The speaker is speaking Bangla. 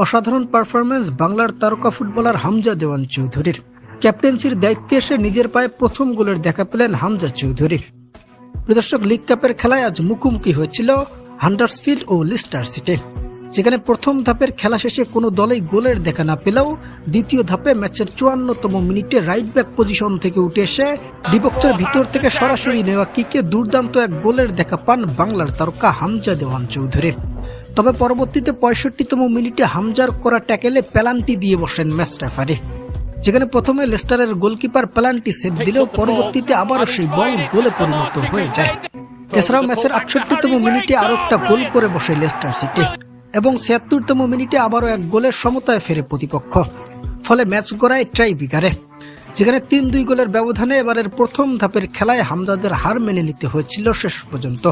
অসাধারণ পারফরম্যান্স বাংলার তারকা ফুটবলার হামজা দেওয়ান চৌধুরীর। ক্যাপ্টেন্সির দায়িত্বে এসে নিজের পায়ে প্রথম গোলের দেখা পেলেন হামজা চৌধুরী। প্রদর্শক লীগ কাপের খেলায় আজ মুখোমুখি হয়েছিল হান্ডারসফিল্ড ও লিস্টার সিটি, যেখানে প্রথম ধাপের খেলা শেষে কোনো দলেই গোলের দেখা না পেলেও দ্বিতীয় ধাপে ম্যাচের 54তম মিনিটে রাইট ব্যাক পজিশন থেকে উঠে এসে ডিবক্সের ভিতর থেকে সরাসরি নেওয়া কিকে দুর্দান্ত এক গোলের দেখা পান বাংলার তারকা হামজা দেওয়ান চৌধুরী। তবে পরবর্তীতে 65তম মিনিটে হামজার করা ট্যাকেলে পেনাল্টি দিয়ে বসেন ম্যাচ রেফারি, যেখানে প্রথমে লেস্টারের গোলকিপার পেনাল্টি সেভ দিলেও পরবর্তীতে আবারও সেই বল গোলে পরিণত হয়ে যায়। এছাড়াও ম্যাচের 68তম মিনিটে আরো একটা গোল করে বসে লেস্টার সিটি এবং 76তম মিনিটে আবারও এক গোলের সমতায় ফেরে প্রতিপক্ষ। ফলে ম্যাচ গড়ায় ট্রাই বিকারে, যেখানে 3-2 গোলের ব্যবধানে এবারের প্রথম ধাপের খেলায় হামজাদের হার মেনে নিতে হয়েছিল শেষ পর্যন্ত।